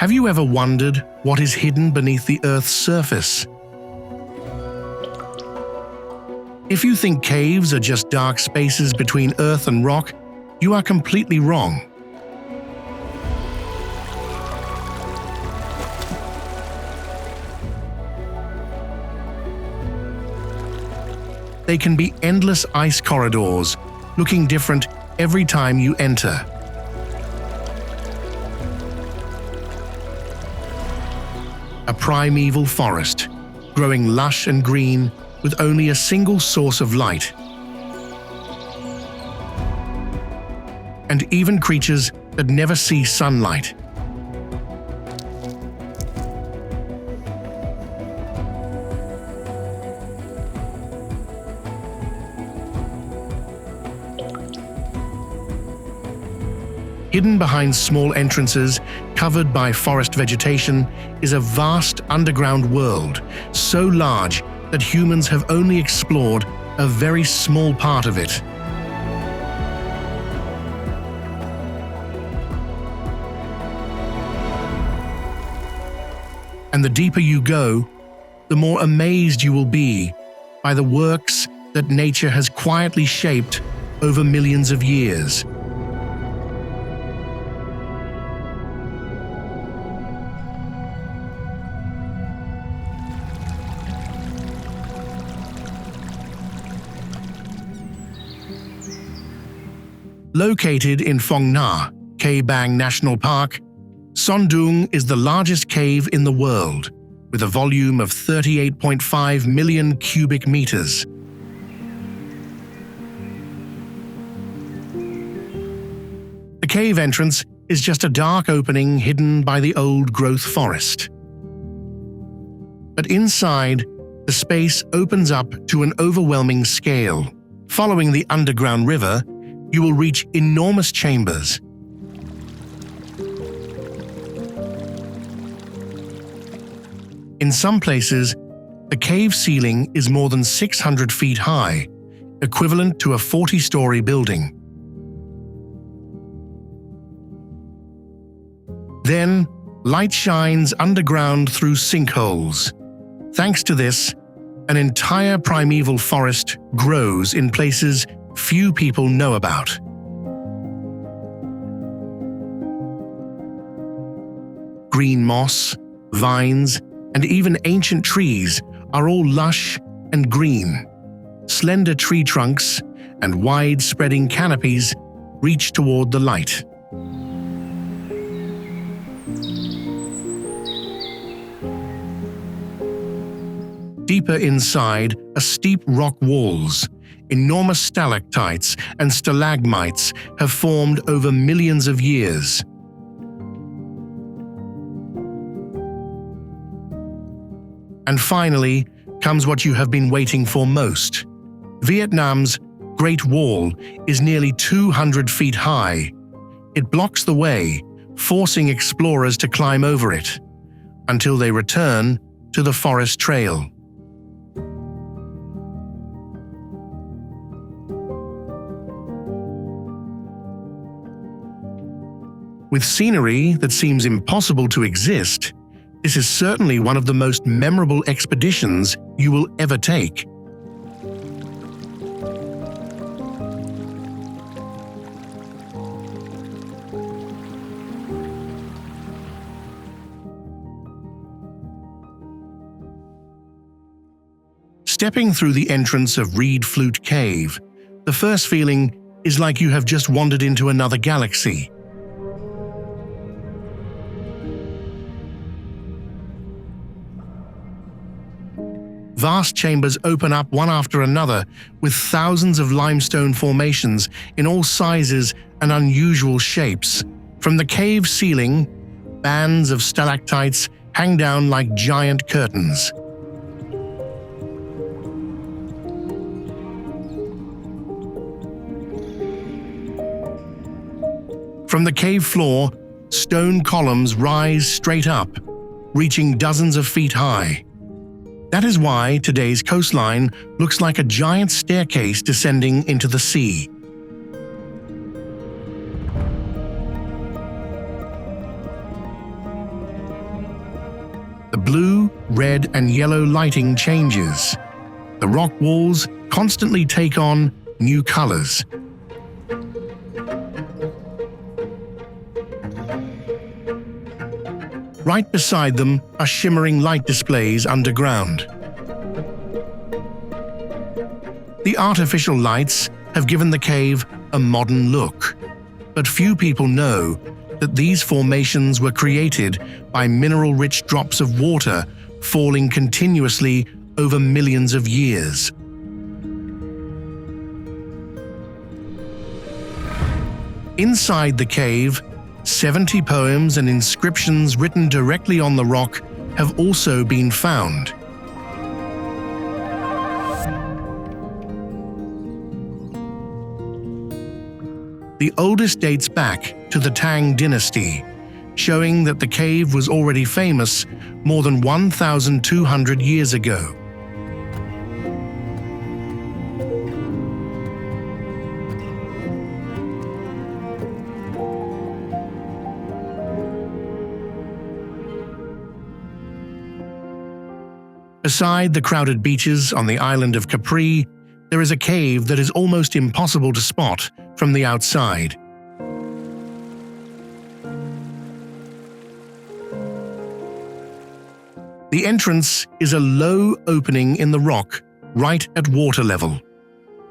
Have you ever wondered what is hidden beneath the Earth's surface? If you think caves are just dark spaces between Earth and rock, you are completely wrong. They can be endless ice corridors, looking different every time you enter. A primeval forest, growing lush and green with only a single source of light. And even creatures that never see sunlight. Hidden behind small entrances, covered by forest vegetation, is a vast underground world, so large that humans have only explored a very small part of it. And the deeper you go, the more amazed you will be by the works that nature has quietly shaped over millions of years. Located in Phong Nha, Khe Bang National Park, Son Doong is the largest cave in the world, with a volume of 38.5 million cubic meters. The cave entrance is just a dark opening hidden by the old-growth forest. But inside, the space opens up to an overwhelming scale. Following the underground river, you will reach enormous chambers. In some places, the cave ceiling is more than 600 feet high, equivalent to a 40-story building. Then, light shines underground through sinkholes. Thanks to this, an entire primeval forest grows in places few people know about. Green moss, vines, and even ancient trees are all lush and green. Slender tree trunks and wide-spreading canopies reach toward the light. Deeper inside are steep rock walls. Enormous stalactites and stalagmites have formed over millions of years. And finally comes what you have been waiting for most. Vietnam's Great Wall is nearly 200 feet high. It blocks the way, forcing explorers to climb over it, until they return to the forest trail. With scenery that seems impossible to exist, this is certainly one of the most memorable expeditions you will ever take. Stepping through the entrance of Reed Flute Cave, the first feeling is like you have just wandered into another galaxy. Vast chambers open up one after another with thousands of limestone formations in all sizes and unusual shapes. From the cave ceiling, bands of stalactites hang down like giant curtains. From the cave floor, stone columns rise straight up, reaching dozens of feet high. That is why today's coastline looks like a giant staircase descending into the sea. blue, red, and yellow lighting changes. The rock walls constantly take on new colors. Right beside them are shimmering light displays underground. The artificial lights have given the cave a modern look, but few people know that these formations were created by mineral-rich drops of water falling continuously over millions of years. Inside the cave, 70 poems and inscriptions written directly on the rock have also been found. The oldest dates back to the Tang dynasty, showing that the cave was already famous more than 1,200 years ago. Beside the crowded beaches on the island of Capri, there is a cave that is almost impossible to spot from the outside. The entrance is a low opening in the rock right at water level.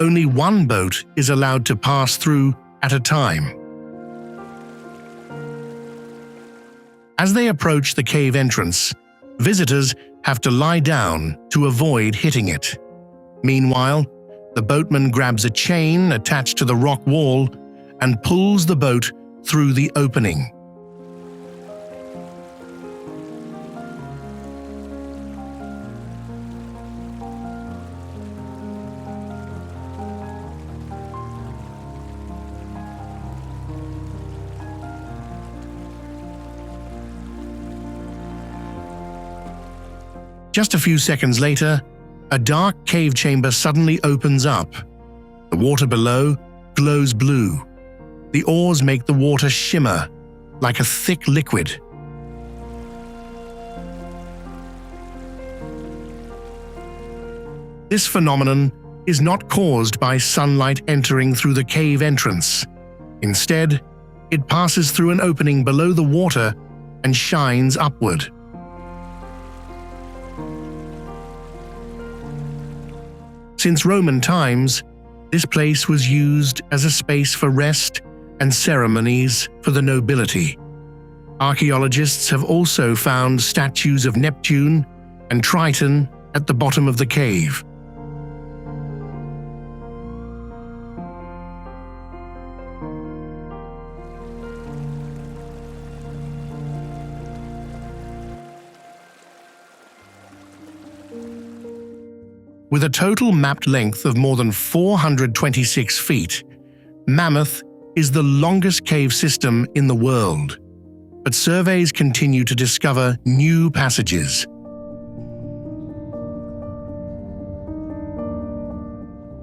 Only one boat is allowed to pass through at a time. As they approach the cave entrance, visitors have to lie down to avoid hitting it. Meanwhile, the boatman grabs a chain attached to the rock wall and pulls the boat through the opening. Just a few seconds later, a dark cave chamber suddenly opens up. The water below glows blue. The oars make the water shimmer like a thick liquid. This phenomenon is not caused by sunlight entering through the cave entrance. Instead, it passes through an opening below the water and shines upward. Since Roman times, this place was used as a space for rest and ceremonies for the nobility. Archaeologists have also found statues of Neptune and Triton at the bottom of the cave. With a total mapped length of more than 426 feet, Mammoth is the longest cave system in the world. But surveys continue to discover new passages.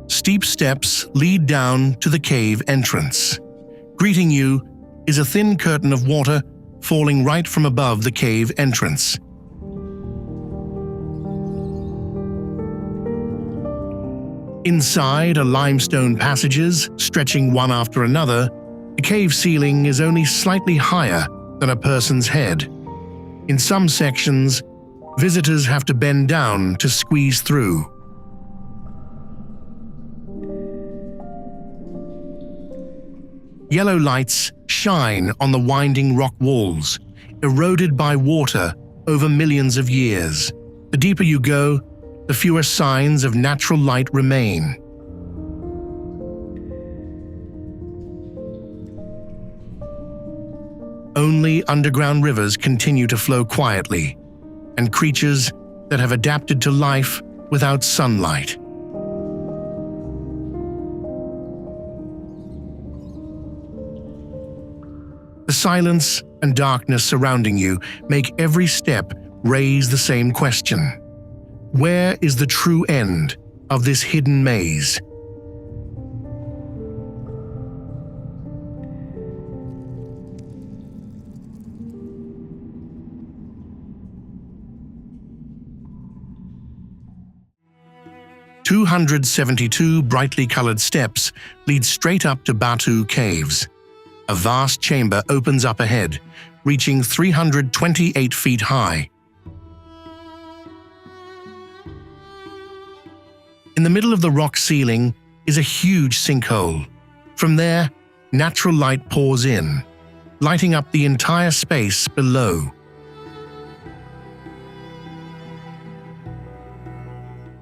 Steep steps lead down to the cave entrance. Greeting you is a thin curtain of water falling right from above the cave entrance. Inside are limestone passages stretching one after another. The cave ceiling is only slightly higher than a person's head. In some sections, visitors have to bend down to squeeze through. Yellow lights shine on the winding rock walls, eroded by water over millions of years. The deeper you go, the fewer signs of natural light remain. Only underground rivers continue to flow quietly, and creatures that have adapted to life without sunlight. The silence and darkness surrounding you make every step raise the same question. Where is the true end of this hidden maze? 272 brightly colored steps lead straight up to Batu caves. A vast chamber opens up ahead, reaching 328 feet high. In the middle of the rock ceiling is a huge sinkhole. From there, natural light pours in, lighting up the entire space below.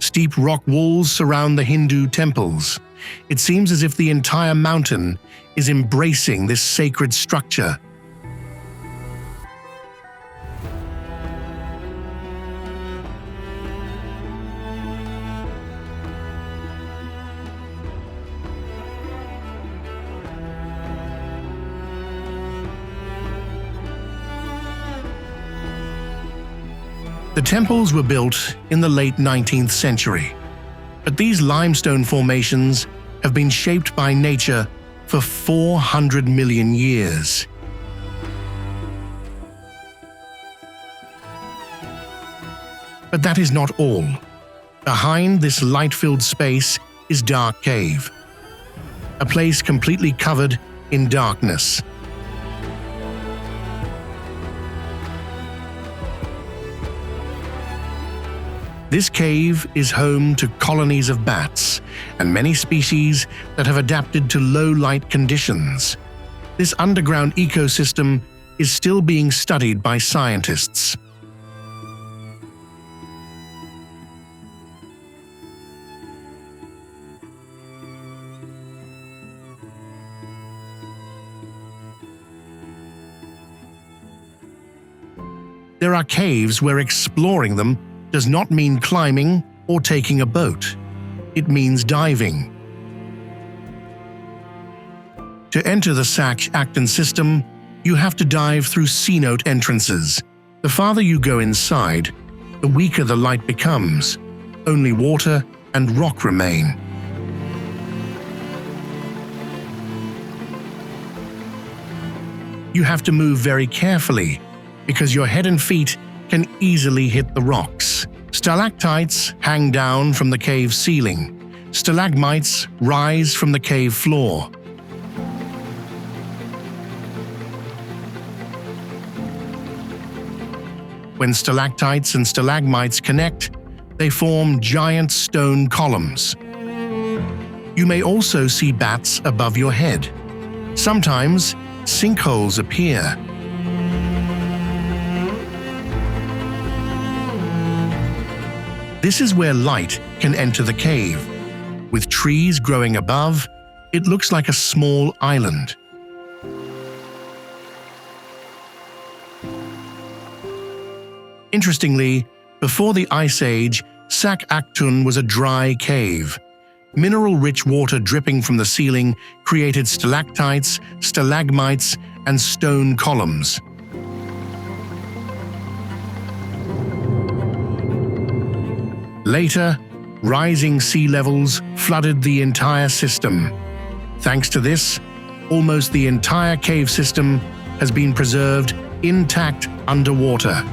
Steep rock walls surround the Hindu temples. It seems as if the entire mountain is embracing this sacred structure. The temples were built in the late 19th century, but these limestone formations have been shaped by nature for 400 million years. But that is not all. Behind this light-filled space is Dark Cave, a place completely covered in darkness. This cave is home to colonies of bats and many species that have adapted to low-light conditions. This underground ecosystem is still being studied by scientists. There are caves where exploring them does not mean climbing or taking a boat. It means diving. To enter the Sac Actun system, you have to dive through C-note entrances. The farther you go inside, the weaker the light becomes. Only water and rock remain. You have to move very carefully because your head and feet can easily hit the rocks. Stalactites hang down from the cave ceiling. Stalagmites rise from the cave floor. When stalactites and stalagmites connect, they form giant stone columns. You may also see bats above your head. Sometimes sinkholes appear. This is where light can enter the cave. With trees growing above, it looks like a small island. Interestingly, before the Ice Age, Sac Actun was a dry cave. Mineral-rich water dripping from the ceiling created stalactites, stalagmites, and stone columns. Later, rising sea levels flooded the entire system. Thanks to this, almost the entire cave system has been preserved intact underwater.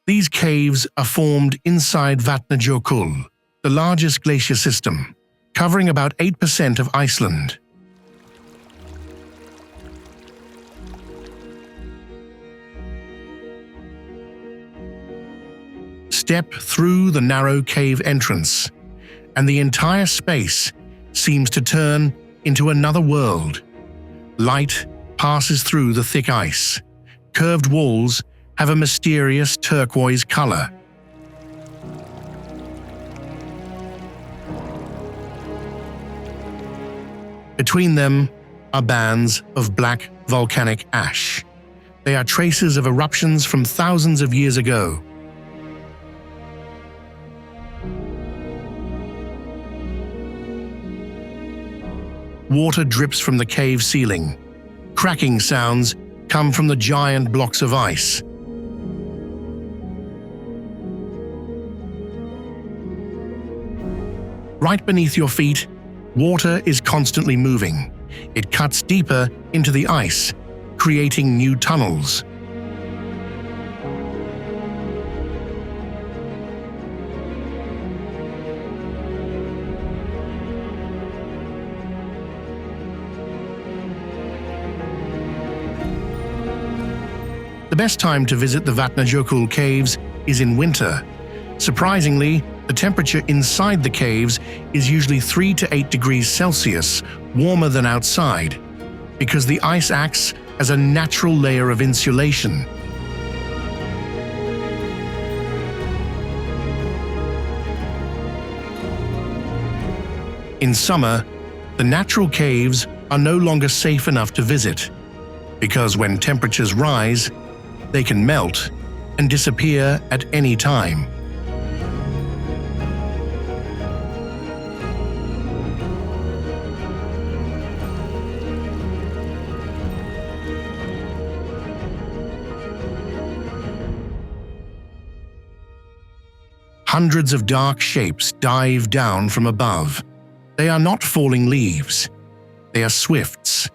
These caves are formed inside Vatnajökull, the largest glacier system, covering about 8% of Iceland. Step through the narrow cave entrance, and the entire space seems to turn into another world. Light passes through the thick ice. Curved walls have a mysterious turquoise color. Between them are bands of black volcanic ash. They are traces of eruptions from thousands of years ago. Water drips from the cave ceiling. Cracking sounds come from the giant blocks of ice. Right beneath your feet, water is constantly moving. It cuts deeper into the ice, creating new tunnels. The best time to visit the Vatnajökull caves is in winter. Surprisingly, the temperature inside the caves is usually 3 to 8 degrees Celsius warmer than outside, because the ice acts as a natural layer of insulation. In summer, the natural caves are no longer safe enough to visit, because when temperatures rise, they can melt and disappear at any time. Hundreds of dark shapes dive down from above. They are not falling leaves. They are swifts,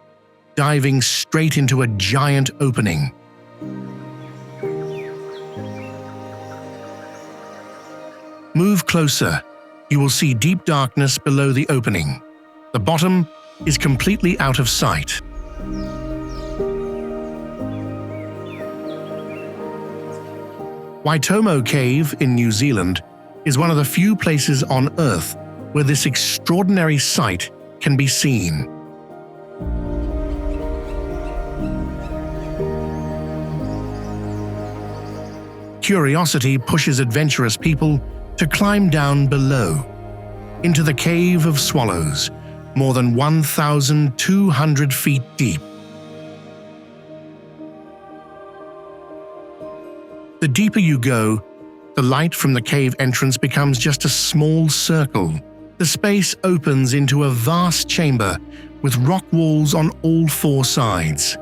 diving straight into a giant opening. Move closer. You will see deep darkness below the opening. The bottom is completely out of sight. Waitomo Cave in New Zealand is one of the few places on Earth where this extraordinary sight can be seen. Curiosity pushes adventurous people to climb down below, into the Cave of Swallows, more than 1,200 feet deep. The deeper you go, the light from the cave entrance becomes just a small circle. The space opens into a vast chamber with rock walls on all 4 sides.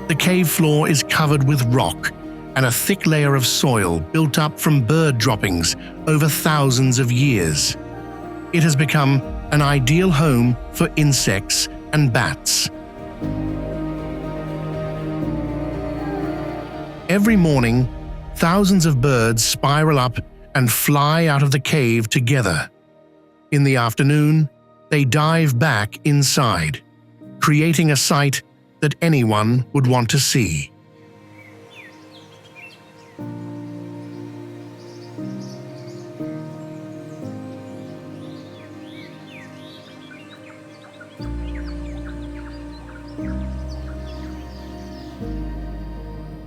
The cave floor is covered with rock and a thick layer of soil built up from bird droppings over thousands of years. It has become an ideal home for insects and bats. Every morning, thousands of birds spiral up and fly out of the cave together. In the afternoon, they dive back inside, creating a sight that anyone would want to see.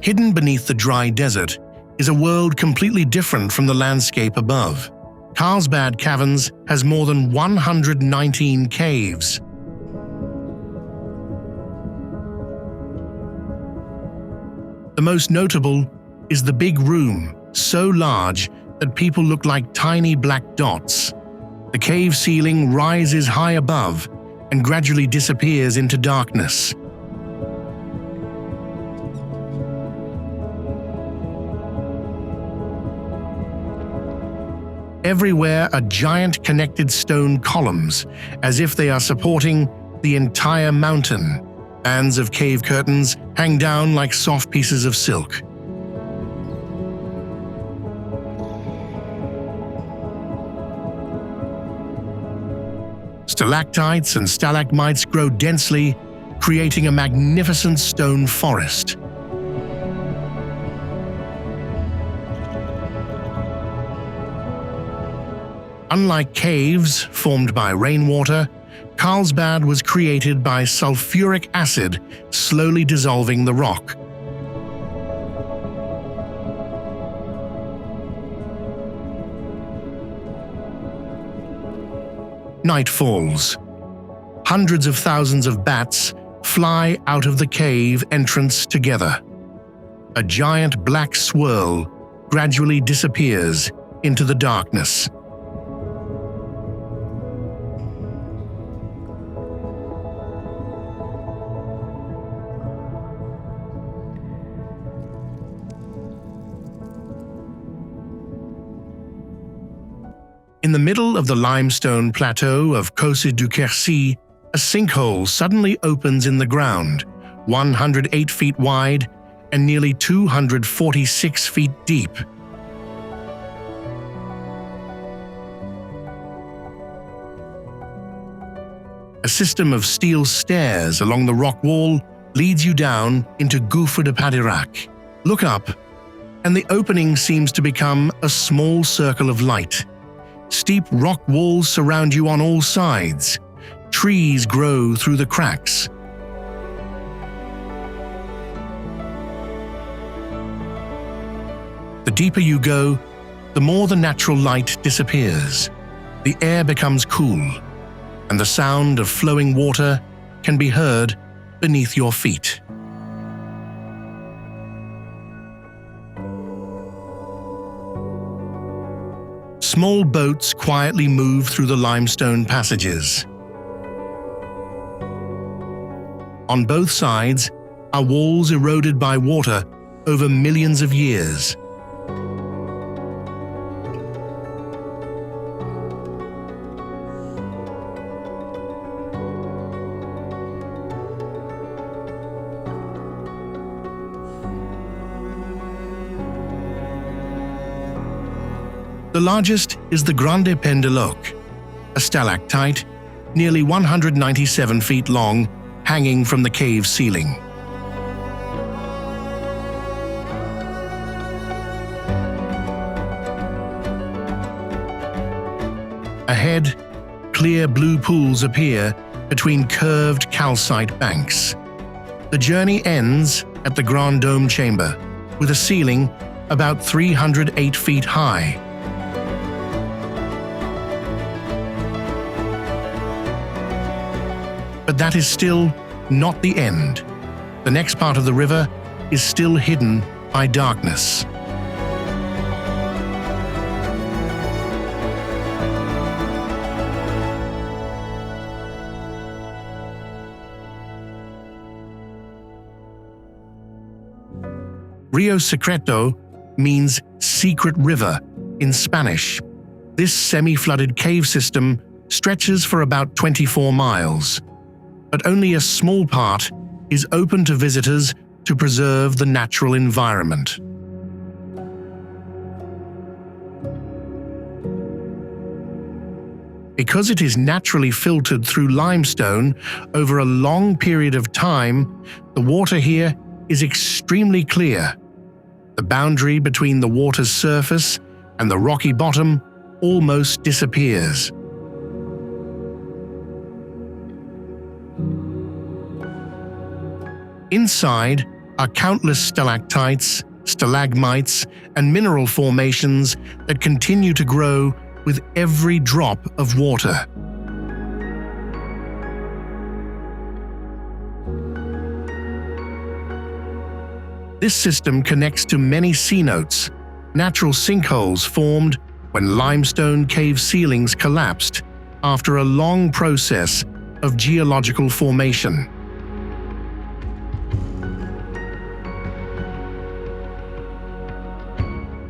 Hidden beneath the dry desert is a world completely different from the landscape above. Carlsbad Caverns has more than 119 caves. The most notable is the big room, so large that people look like tiny black dots. The cave ceiling rises high above and gradually disappears into darkness. Everywhere are giant connected stone columns, as if they are supporting the entire mountain. Bands of cave curtains hang down like soft pieces of silk. Stalactites and stalagmites grow densely, creating a magnificent stone forest. Unlike caves formed by rainwater, Carlsbad was created by sulfuric acid slowly dissolving the rock. Night falls. Hundreds of thousands of bats fly out of the cave entrance together. A giant black swirl gradually disappears into the darkness. In the middle of the limestone plateau of Cosse du Quercy, a sinkhole suddenly opens in the ground, 108 feet wide and nearly 246 feet deep. A system of steel stairs along the rock wall leads you down into Gouffre de Padirac. Look up, and the opening seems to become a small circle of light. Steep rock walls surround you on all sides. Trees grow through the cracks. The deeper you go, the more the natural light disappears. The air becomes cool, and the sound of flowing water can be heard beneath your feet. Small boats quietly move through the limestone passages. On both sides are walls eroded by water over millions of years. The largest is the Grande Pendeloque, a stalactite nearly 197 feet long, hanging from the cave ceiling. Ahead, clear blue pools appear between curved calcite banks. The journey ends at the Grand Dome chamber, with a ceiling about 308 feet high. But that is still not the end. The next part of the river is still hidden by darkness. Rio Secreto means secret river in Spanish. This semi-flooded cave system stretches for about 24 miles. But only a small part is open to visitors to preserve the natural environment. Because it is naturally filtered through limestone over a long period of time, the water here is extremely clear. The boundary between the water's surface and the rocky bottom almost disappears. Inside are countless stalactites, stalagmites, and mineral formations that continue to grow with every drop of water. This system connects to many cenotes, natural sinkholes formed when limestone cave ceilings collapsed after a long process of geological formation.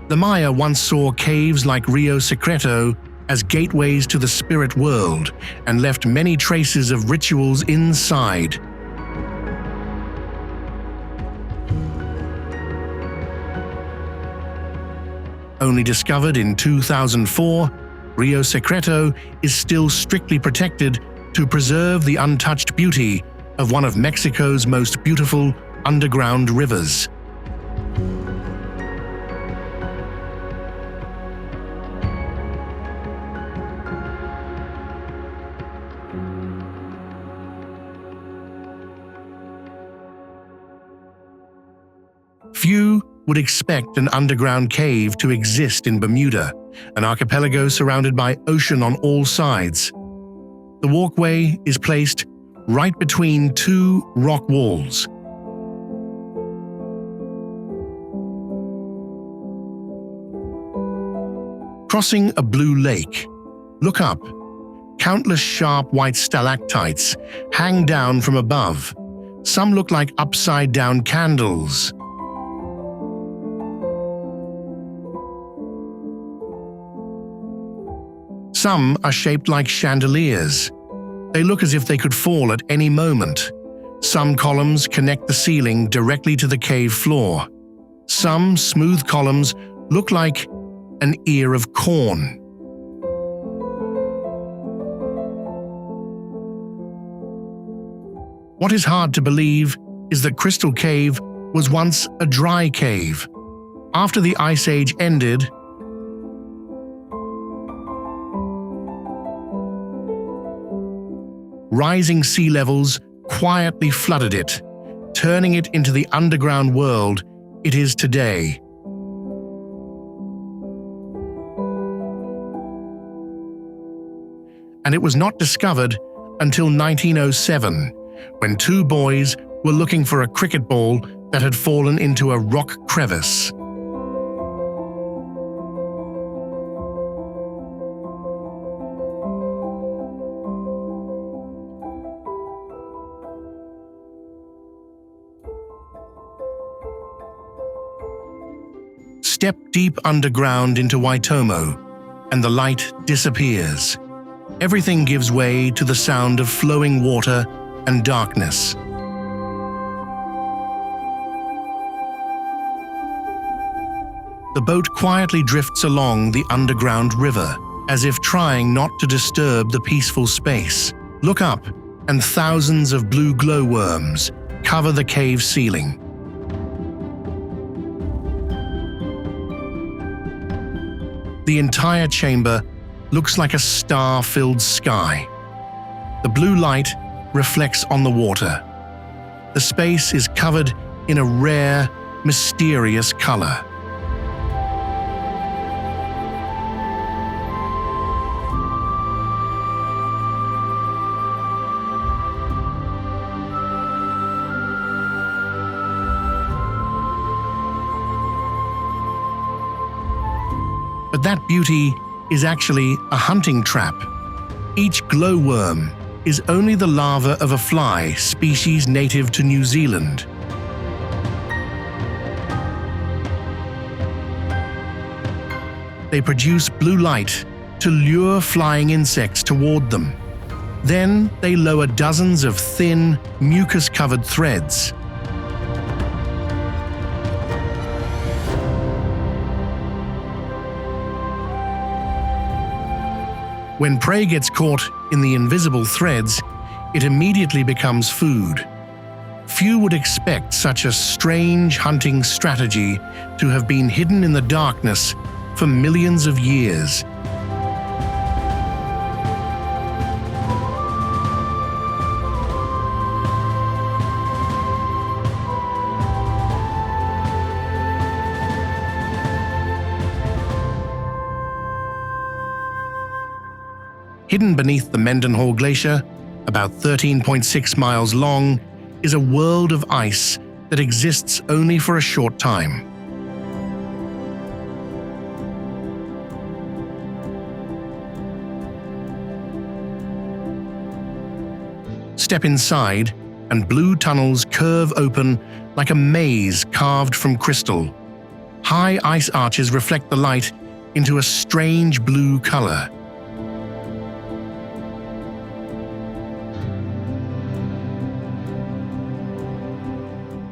The Maya once saw caves like Rio Secreto as gateways to the spirit world and left many traces of rituals inside. Only discovered in 2004, Rio Secreto is still strictly protected to preserve the untouched beauty of one of Mexico's most beautiful underground rivers. Few would expect an underground cave to exist in Bermuda, an archipelago surrounded by ocean on all sides. The walkway is placed right between two rock walls. Crossing a blue lake, look up. Countless sharp white stalactites hang down from above. Some look like upside-down candles. Some are shaped like chandeliers. They look as if they could fall at any moment. Some columns connect the ceiling directly to the cave floor. Some smooth columns look like an ear of corn. What is hard to believe is that Crystal Cave was once a dry cave. After the Ice Age ended, rising sea levels quietly flooded it, turning it into the underground world it is today. And it was not discovered until 1907, when two boys were looking for a cricket ball that had fallen into a rock crevice. Step deep underground into Waitomo, and the light disappears. Everything gives way to the sound of flowing water and darkness. The boat quietly drifts along the underground river, as if trying not to disturb the peaceful space. Look up, and thousands of blue glowworms cover the cave ceiling. The entire chamber looks like a star-filled sky. The blue light reflects on the water. The space is covered in a rare, mysterious color. But that beauty is actually a hunting trap. Each glowworm is only the larva of a fly species native to New Zealand. They produce blue light to lure flying insects toward them. Then they lower dozens of thin, mucus-covered threads. When prey gets caught in the invisible threads, it immediately becomes food. Few would expect such a strange hunting strategy to have been hidden in the darkness for millions of years. Hidden beneath the Mendenhall Glacier, about 13.6 miles long, is a world of ice that exists only for a short time. Step inside, and blue tunnels curve open like a maze carved from crystal. High ice arches reflect the light into a strange blue color.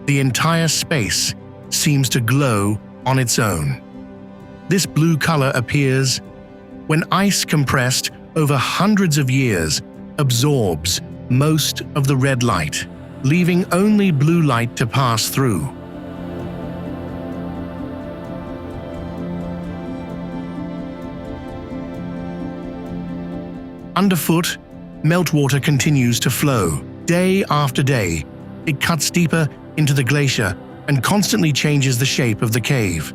The entire space seems to glow on its own. This blue color appears when ice compressed over hundreds of years absorbs most of the red light, leaving only blue light to pass through. Underfoot, meltwater continues to flow. Day after day, it cuts deeper into the glacier and constantly changes the shape of the cave.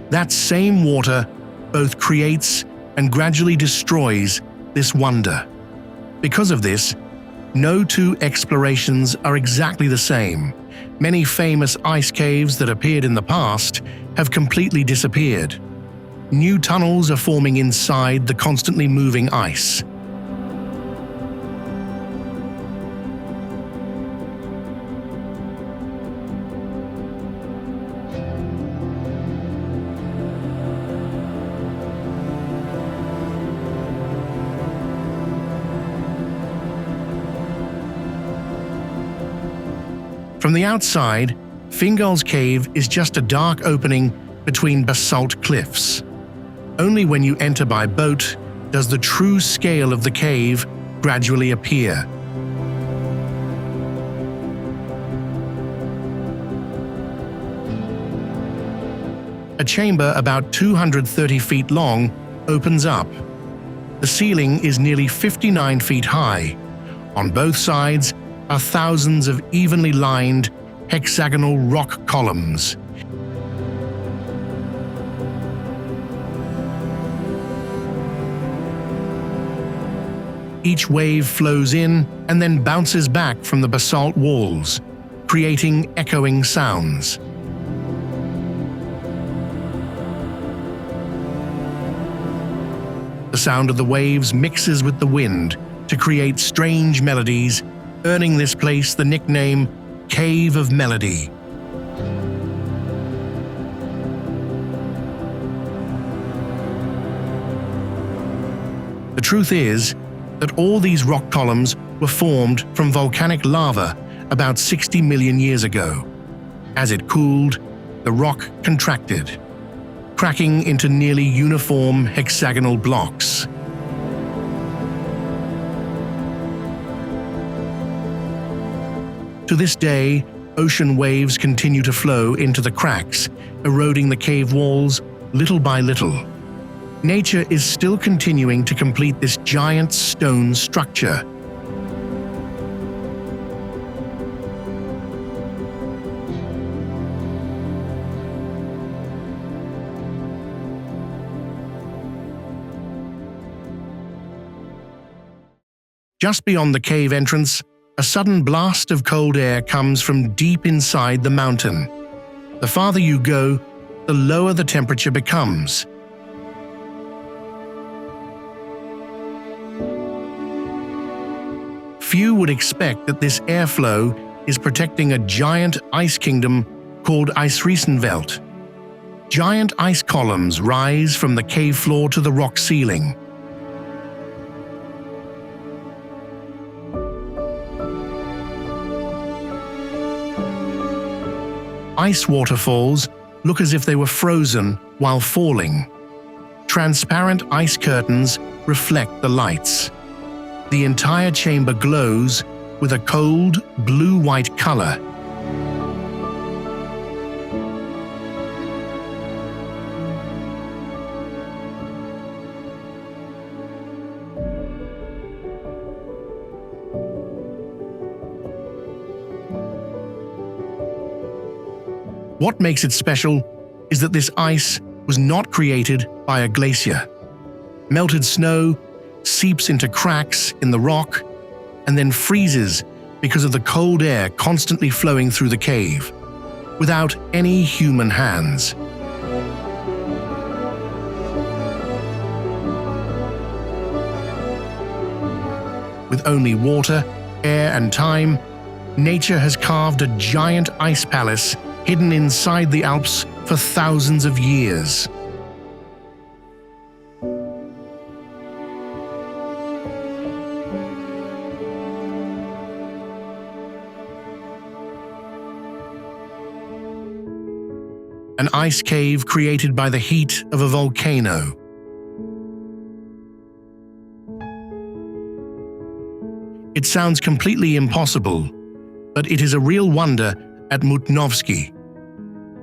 That same water both creates and gradually destroys this wonder. Because of this, no two explorations are exactly the same. Many famous ice caves that appeared in the past have completely disappeared. New tunnels are forming inside the constantly moving ice. From the outside, Fingal's cave is just a dark opening between basalt cliffs. Only when you enter by boat does the true scale of the cave gradually appear. A chamber about 230 feet long opens up. The ceiling is nearly 59 feet high. On both sides are thousands of evenly lined, hexagonal rock columns. Each wave flows in and then bounces back from the basalt walls, creating echoing sounds. The sound of the waves mixes with the wind to create strange melodies, earning this place the nickname Cave of Melody. The truth is that all these rock columns were formed from volcanic lava about 60 million years ago. As it cooled, the rock contracted, cracking into nearly uniform hexagonal blocks. To this day, ocean waves continue to flow into the cracks, eroding the cave walls little by little. Nature is still continuing to complete this giant stone structure. Just beyond the cave entrance, a sudden blast of cold air comes from deep inside the mountain. The farther you go, the lower the temperature becomes. Few would expect that this airflow is protecting a giant ice kingdom called Eisriesenwelt. Giant ice columns rise from the cave floor to the rock ceiling. Ice waterfalls look as if they were frozen while falling. Transparent ice curtains reflect the lights. The entire chamber glows with a cold, blue-white color. What makes it special is that this ice was not created by a glacier. Melted snow seeps into cracks in the rock and then freezes because of the cold air constantly flowing through the cave, without any human hands. With only water, air, and time, nature has carved a giant ice palace hidden inside the Alps for thousands of years. An ice cave created by the heat of a volcano. It sounds completely impossible, but it is a real wonder at Mutnovsky.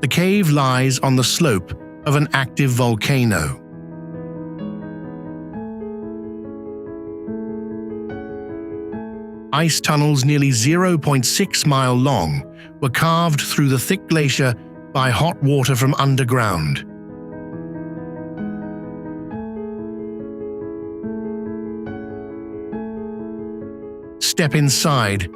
The cave lies on the slope of an active volcano. Ice tunnels nearly 0.6 miles long were carved through the thick glacier by hot water from underground. Step inside,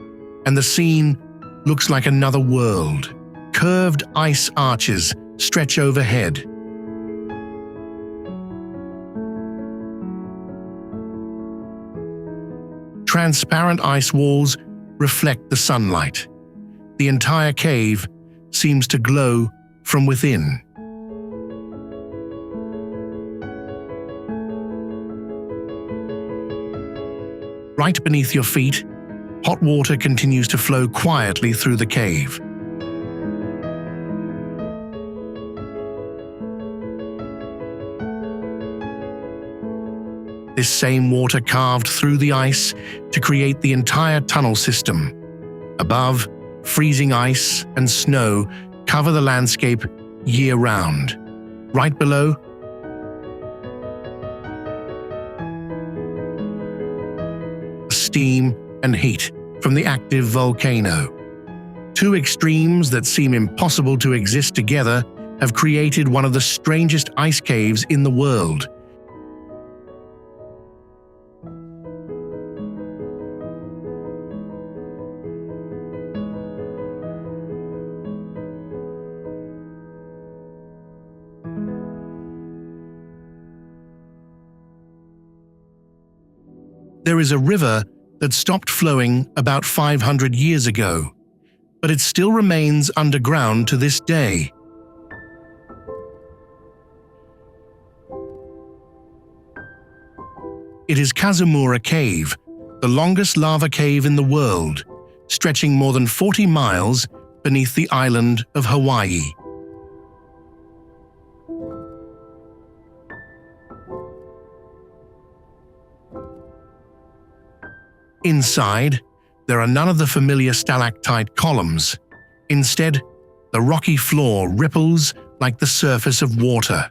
and the scene looks like another world. Curved ice arches stretch overhead. Transparent ice walls reflect the sunlight. The entire cave seems to glow from within. Right beneath your feet, Hot water continues to flow quietly through the cave. This same water carved through the ice to create the entire tunnel system. Above, freezing ice and snow cover the landscape year-round. Right below, steam and heat from the active volcano. Two extremes that seem impossible to exist together have created one of the strangest ice caves in the world. There is a river that stopped flowing about 500 years ago, but it still remains underground to this day. It is Kazumura Cave, the longest lava cave in the world, stretching more than 40 miles beneath the island of Hawaii. Inside, there are none of the familiar stalactite columns. Instead, the rocky floor ripples like the surface of water.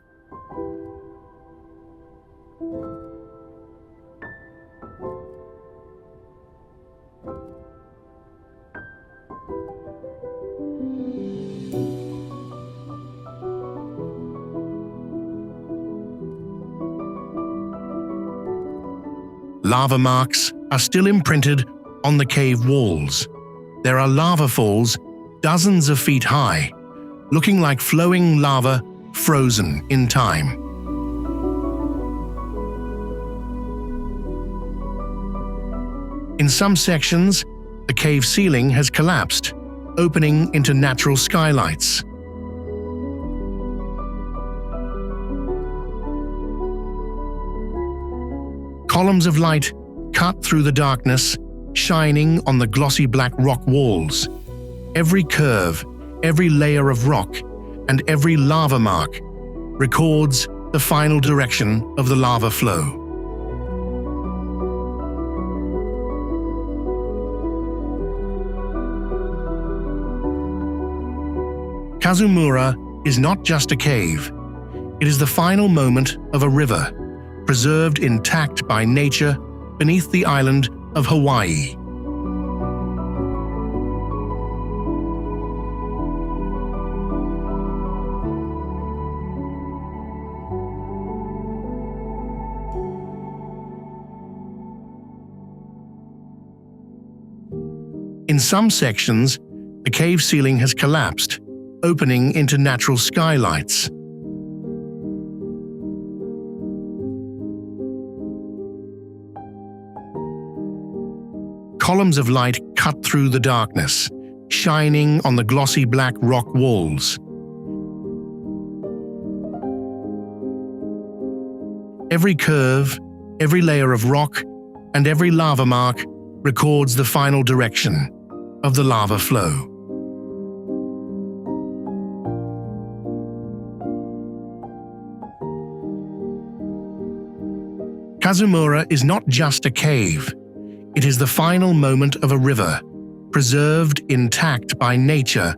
Lava marks are still imprinted on the cave walls. There are lava falls dozens of feet high, looking like flowing lava frozen in time. In some sections, the cave ceiling has collapsed, opening into natural skylights. Columns of light cut through the darkness, shining on the glossy black rock walls. Every curve, every layer of rock, and every lava mark records the final direction of the lava flow. Kazumura is not just a cave. It is the final moment of a river, preserved intact by nature beneath the island of Hawaii. In some sections, the cave ceiling has collapsed, opening into natural skylights. Columns of light cut through the darkness, shining on the glossy black rock walls. Every curve, every layer of rock, and every lava mark records the final direction of the lava flow. Kazumura is not just a cave. It is the final moment of a river, preserved intact by nature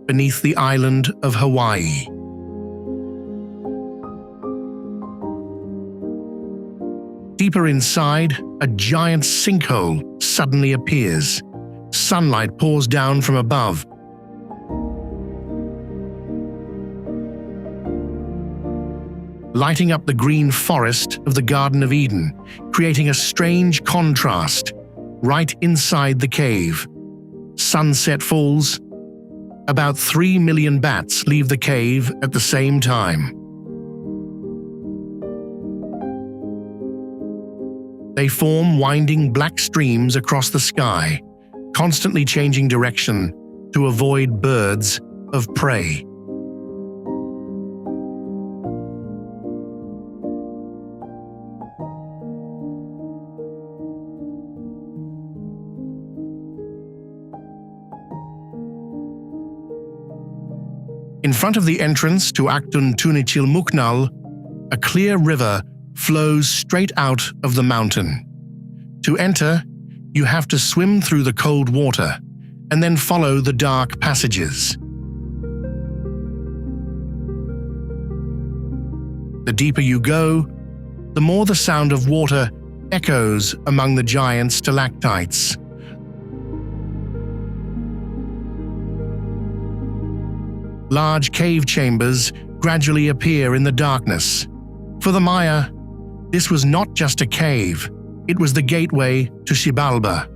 beneath the island of Hawaii. Deeper inside, a giant sinkhole suddenly appears. Sunlight pours down from above. Lighting up the green forest of the Garden of Eden, creating a strange contrast. Right inside the cave, sunset falls. About 3 million bats leave the cave at the same time. They form winding black streams across the sky, constantly changing direction to avoid birds of prey. In front of the entrance to Actun Tunichil Muknal, a clear river flows straight out of the mountain. To enter, you have to swim through the cold water and then follow the dark passages. The deeper you go, the more the sound of water echoes among the giant stalactites. Large cave chambers gradually appear in the darkness. For the Maya, this was not just a cave, it was the gateway to Xibalba,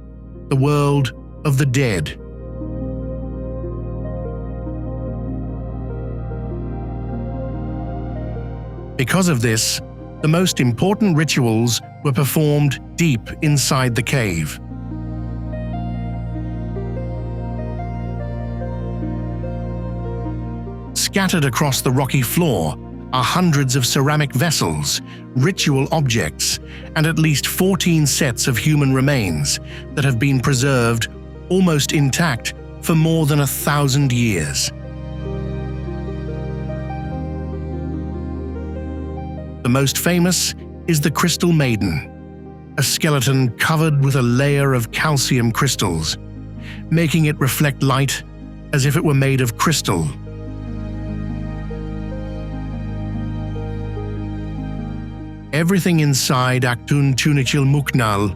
the world of the dead. Because of this, the most important rituals were performed deep inside the cave. Scattered across the rocky floor are hundreds of ceramic vessels, ritual objects, and at least 14 sets of human remains that have been preserved almost intact for more than 1,000 years. The most famous is the Crystal Maiden, a skeleton covered with a layer of calcium crystals, making it reflect light as if it were made of crystal. Everything inside Actun Tunichil Muknal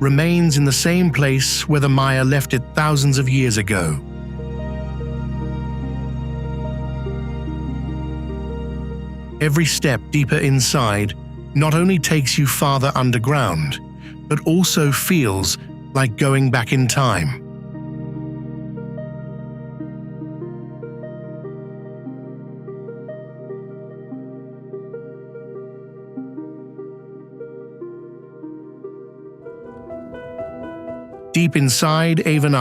remains in the same place where the Maya left it thousands of years ago. Every step deeper inside not only takes you farther underground, but also feels like going back in time. Deep inside Aven,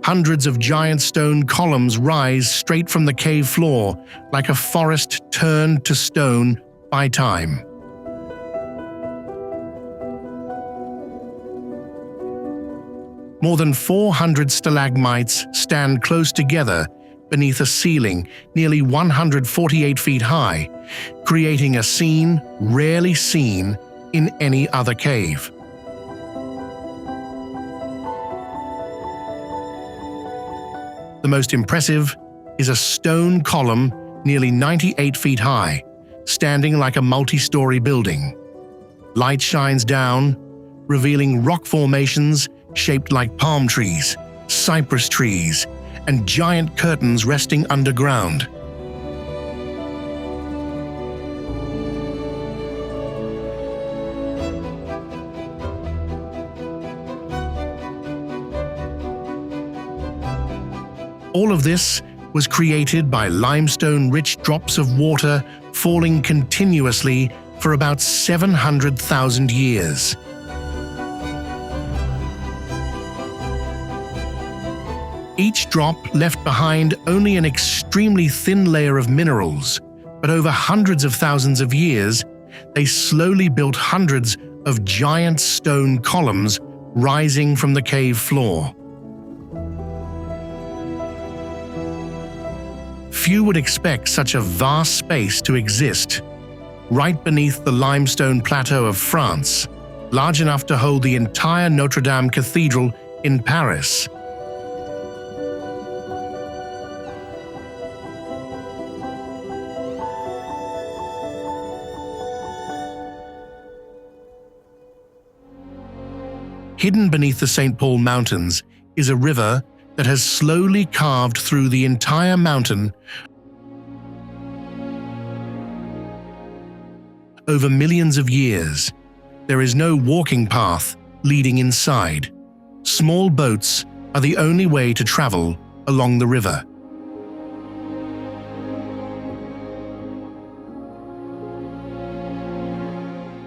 hundreds of giant stone columns rise straight from the cave floor like a forest turned to stone by time. More than 400 stalagmites stand close together beneath a ceiling nearly 148 feet high, creating a scene rarely seen in any other cave. The most impressive is a stone column nearly 98 feet high, standing like a multi-story building. Light shines down, revealing rock formations shaped like palm trees, cypress trees, and giant curtains resting underground. All of this was created by limestone-rich drops of water falling continuously for about 700,000 years. Each drop left behind only an extremely thin layer of minerals, but over hundreds of thousands of years, they slowly built hundreds of giant stone columns rising from the cave floor. Few would expect such a vast space to exist, right beneath the limestone plateau of France, large enough to hold the entire Notre Dame Cathedral in Paris. Hidden beneath the St. Paul Mountains is a river that has slowly carved through the entire mountain over millions of years. There is no walking path leading inside. Small boats are the only way to travel along the river.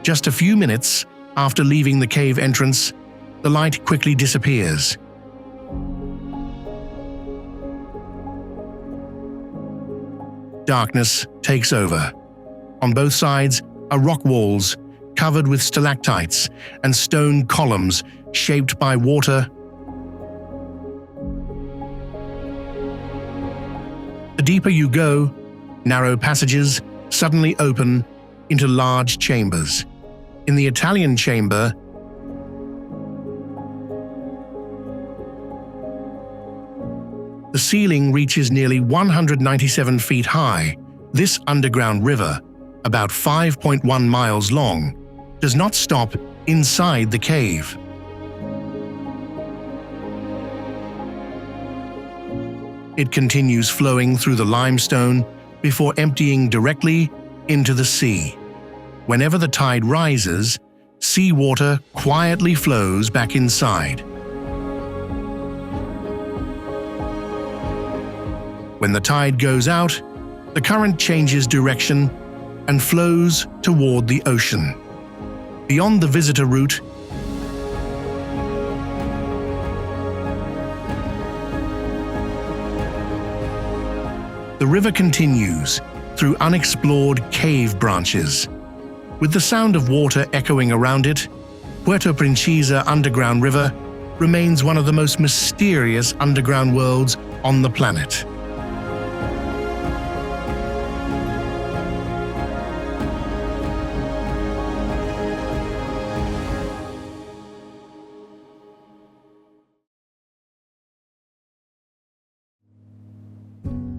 Just a few minutes after leaving the cave entrance, the light quickly disappears. Darkness takes over. On both sides are rock walls covered with stalactites and stone columns shaped by water. The deeper you go, narrow passages suddenly open into large chambers. In the Italian chamber, the ceiling reaches nearly 197 feet high. This underground river, about 5.1 miles long, does not stop inside the cave. It continues flowing through the limestone before emptying directly into the sea. Whenever the tide rises, seawater quietly flows back inside. When the tide goes out, the current changes direction and flows toward the ocean. Beyond the visitor route, the river continues through unexplored cave branches. With the sound of water echoing around it, Puerto Princesa Underground River remains one of the most mysterious underground worlds on the planet.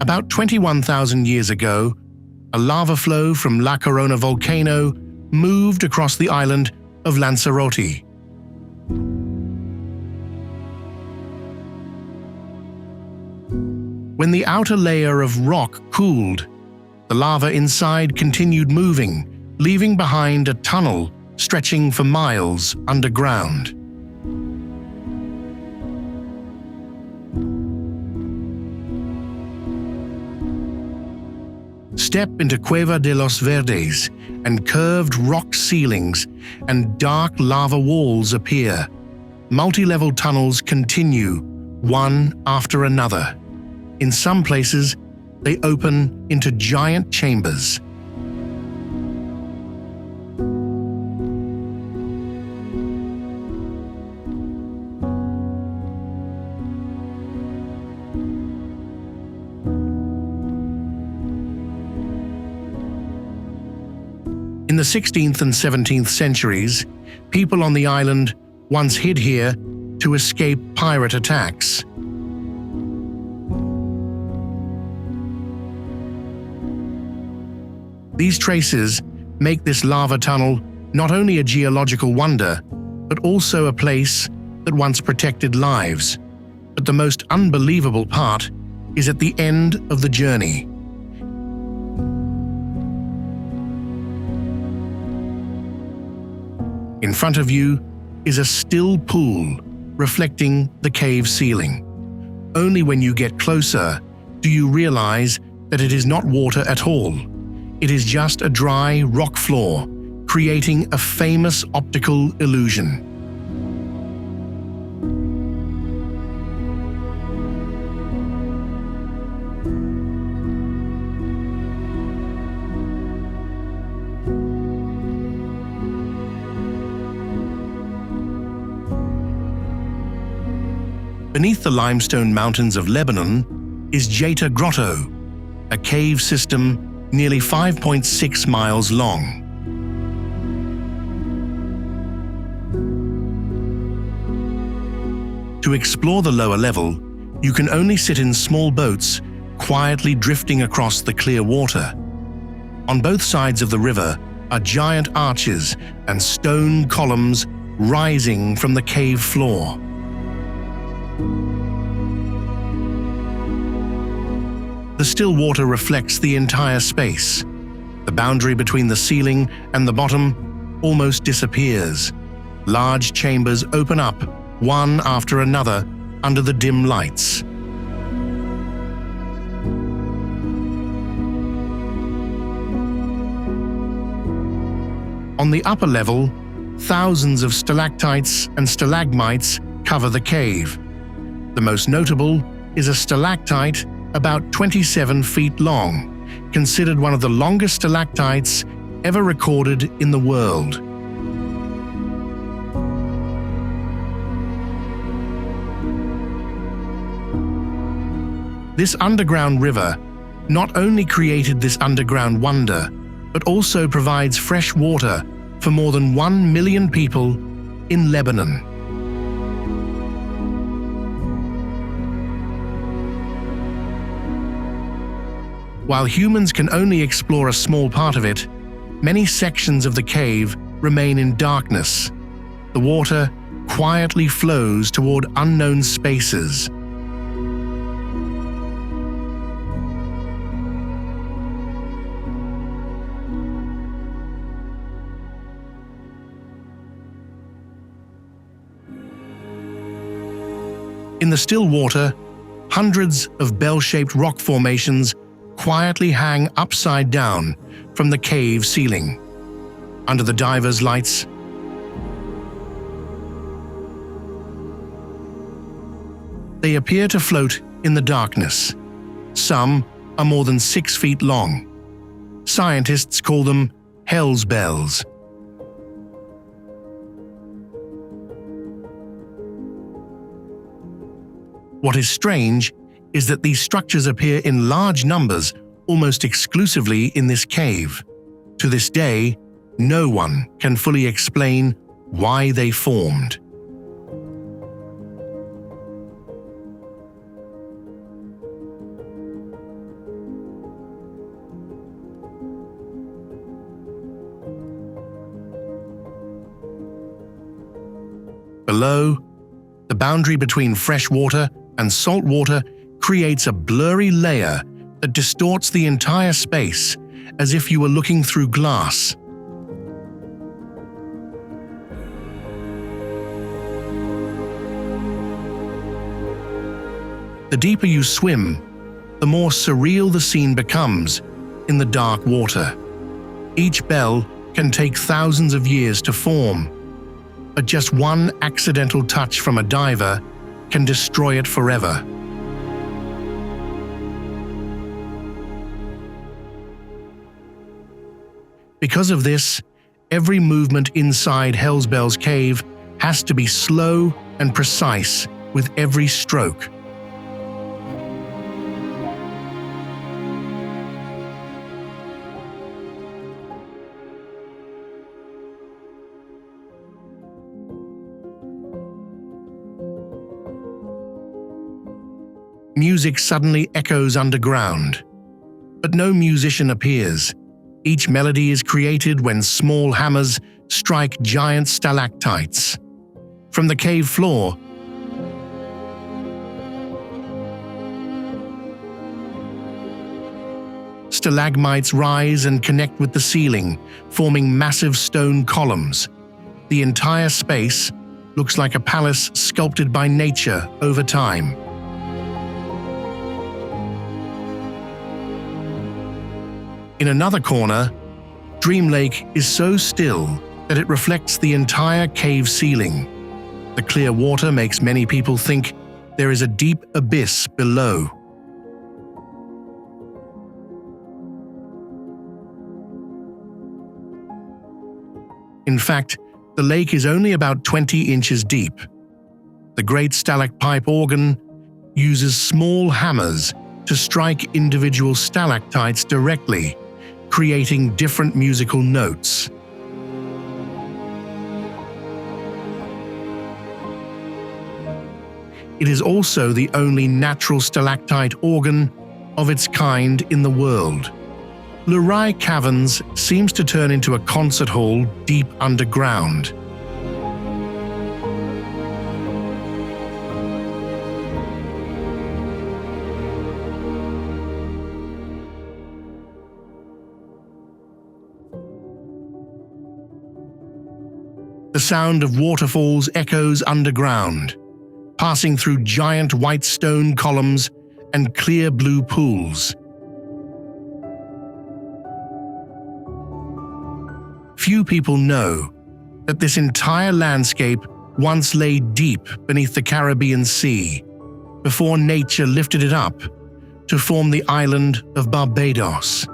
About 21,000 years ago, a lava flow from La Corona volcano moved across the island of Lanzarote. When the outer layer of rock cooled, the lava inside continued moving, leaving behind a tunnel stretching for miles underground. Step into Cueva de los Verdes, and curved rock ceilings and dark lava walls appear. Multi-level tunnels continue, one after another. In some places, they open into giant chambers. In the 16th and 17th centuries, people on the island once hid here to escape pirate attacks. These traces make this lava tunnel not only a geological wonder, but also a place that once protected lives. But the most unbelievable part is at the end of the journey. In front of you is a still pool reflecting the cave ceiling. Only when you get closer do you realize that it is not water at all. It is just a dry rock floor, creating a famous optical illusion. Beneath the limestone mountains of Lebanon is Jeta Grotto, a cave system nearly 5.6 miles long. To explore the lower level, you can only sit in small boats quietly drifting across the clear water. On both sides of the river are giant arches and stone columns rising from the cave floor. The still water reflects the entire space. The boundary between the ceiling and the bottom almost disappears. Large chambers open up, one after another, under the dim lights. On the upper level, thousands of stalactites and stalagmites cover the cave. The most notable is a stalactite about 27 feet long, considered one of the longest stalactites ever recorded in the world. This underground river not only created this underground wonder, but also provides fresh water for more than 1 million people in Lebanon. While humans can only explore a small part of it, many sections of the cave remain in darkness. The water quietly flows toward unknown spaces. In the still water, hundreds of bell-shaped rock formations quietly hang upside down from the cave ceiling. Under the divers' lights, they appear to float in the darkness. Some are more than 6 feet long. Scientists call them Hell's Bells. What is strange is that these structures appear in large numbers almost exclusively in this cave. To this day, no one can fully explain why they formed. Below, the boundary between fresh water and salt water creates a blurry layer that distorts the entire space as if you were looking through glass. The deeper you swim, the more surreal the scene becomes in the dark water. Each bell can take thousands of years to form, but just one accidental touch from a diver can destroy it forever. Because of this, every movement inside Hell's Bells Cave has to be slow and precise with every stroke. Music suddenly echoes underground, but no musician appears. Each melody is created when small hammers strike giant stalactites. From the cave floor, stalagmites rise and connect with the ceiling, forming massive stone columns. The entire space looks like a palace sculpted by nature over time. In another corner, Dream Lake is so still that it reflects the entire cave ceiling. The clear water makes many people think there is a deep abyss below. In fact, the lake is only about 20 inches deep. The great stalacpipe organ uses small hammers to strike individual stalactites directly, creating different musical notes. It is also the only natural stalactite organ of its kind in the world. Lurai Caverns seems to turn into a concert hall deep underground. The sound of waterfalls echoes underground, passing through giant white stone columns and clear blue pools. Few people know that this entire landscape once lay deep beneath the Caribbean Sea, before nature lifted it up to form the island of Barbados.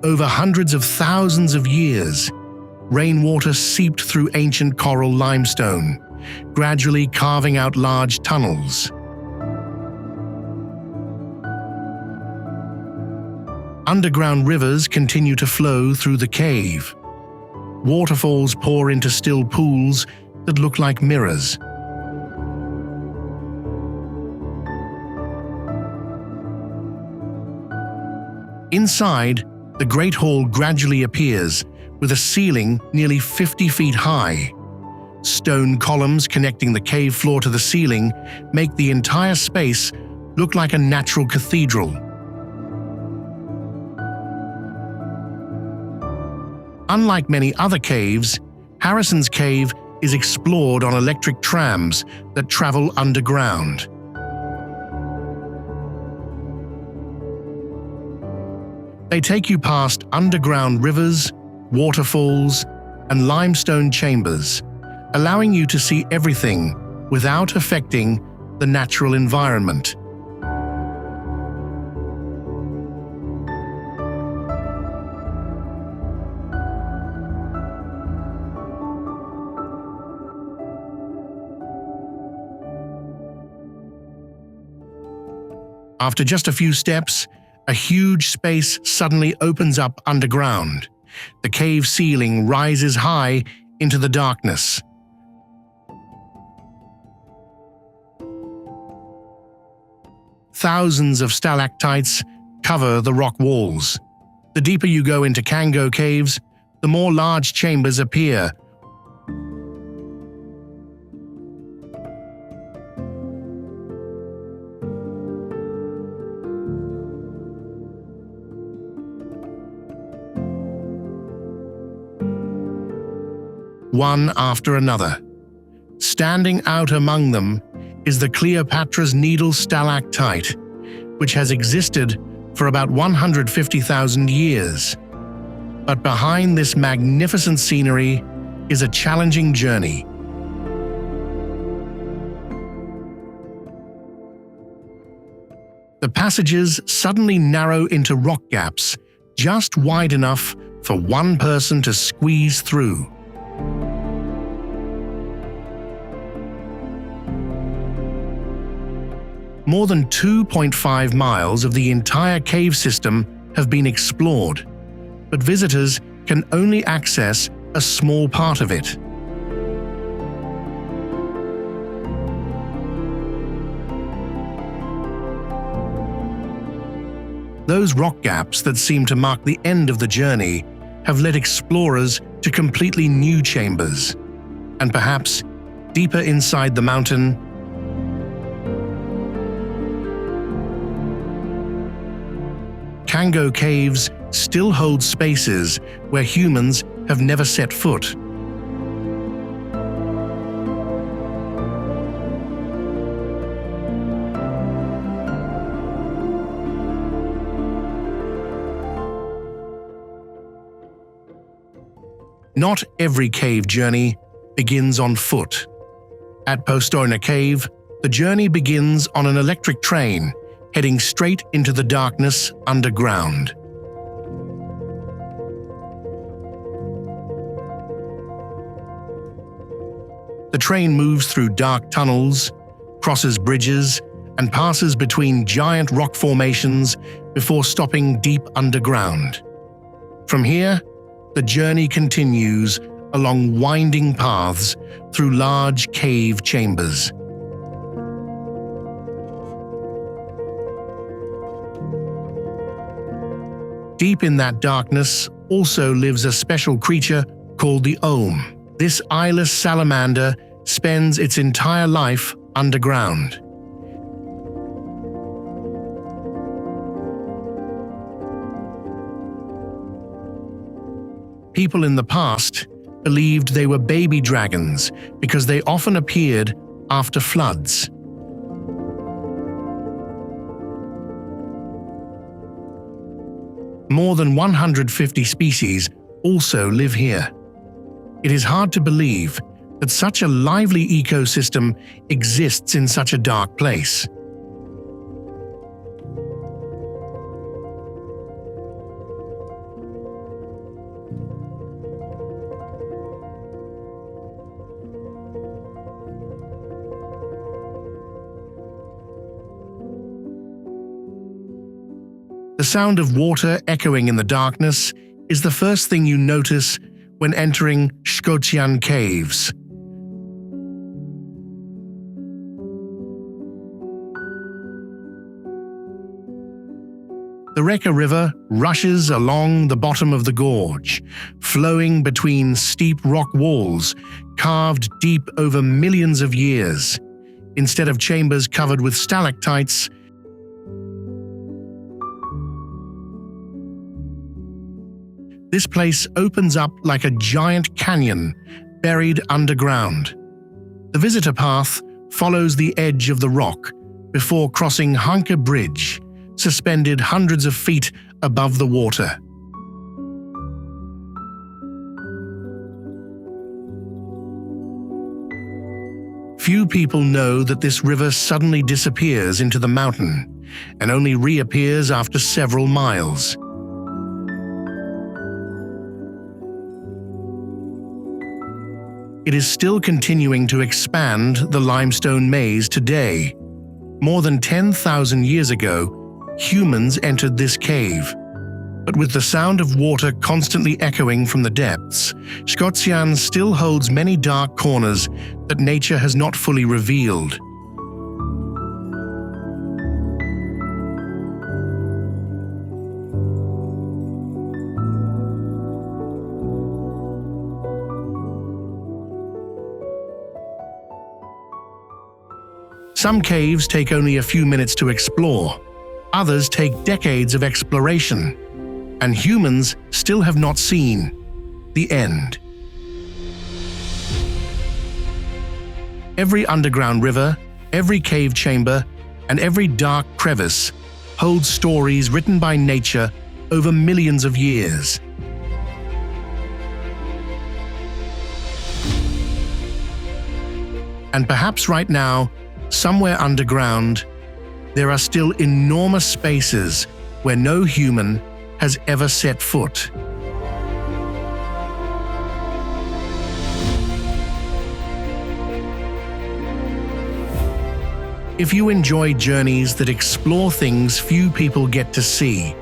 Over hundreds of thousands of years, rainwater seeped through ancient coral limestone, gradually carving out large tunnels. Underground rivers continue to flow through the cave. Waterfalls pour into still pools that look like mirrors. Inside, the Great Hall gradually appears, with a ceiling nearly 50 feet high. Stone columns connecting the cave floor to the ceiling make the entire space look like a natural cathedral. Unlike many other caves, Harrison's Cave is explored on electric trams that travel underground. They take you past underground rivers, waterfalls, and limestone chambers, allowing you to see everything without affecting the natural environment. After just a few steps, a huge space suddenly opens up underground. The cave ceiling rises high into the darkness. Thousands of stalactites cover the rock walls. The deeper you go into Kango caves, the more large chambers appear. One after another. Standing out among them is the Cleopatra's Needle stalactite, which has existed for about 150,000 years. But behind this magnificent scenery is a challenging journey. The passages suddenly narrow into rock gaps, just wide enough for one person to squeeze through. More than 2.5 miles of the entire cave system have been explored, but visitors can only access a small part of it. Those rock gaps that seem to mark the end of the journey have led explorers to completely new chambers, and perhaps deeper inside the mountain, Kango caves still hold spaces where humans have never set foot. Not every cave journey begins on foot. At Postojna Cave, the journey begins on an electric train heading straight into the darkness underground. The train moves through dark tunnels, crosses bridges, and passes between giant rock formations before stopping deep underground. From here, the journey continues along winding paths through large cave chambers. Deep in that darkness also lives a special creature called the Ohm. This eyeless salamander spends its entire life underground. People in the past believed they were baby dragons because they often appeared after floods. More than 150 species also live here. It is hard to believe that such a lively ecosystem exists in such a dark place. sound of water echoing in the darkness is the first thing you notice when entering Shkotian Caves. The Reka River rushes along the bottom of the gorge, flowing between steep rock walls carved deep over millions of years. Instead of chambers covered with stalactites, this place opens up like a giant canyon buried underground. The visitor path follows the edge of the rock before crossing Hanke Bridge, suspended hundreds of feet above the water. Few people know that this river suddenly disappears into the mountain and only reappears after several miles. It is still continuing to expand the limestone maze today. More than 10,000 years ago, humans entered this cave. But with the sound of water constantly echoing from the depths, Shkotian still holds many dark corners that nature has not fully revealed. Some caves take only a few minutes to explore. Others take decades of exploration, and humans still have not seen the end. Every underground river, every cave chamber, and every dark crevice holds stories written by nature over millions of years. And perhaps right now, somewhere underground, there are still enormous spaces where no human has ever set foot. If you enjoy journeys that explore things few people get to see,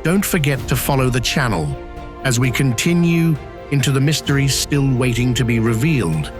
don't forget to follow the channel as we continue into the mysteries still waiting to be revealed.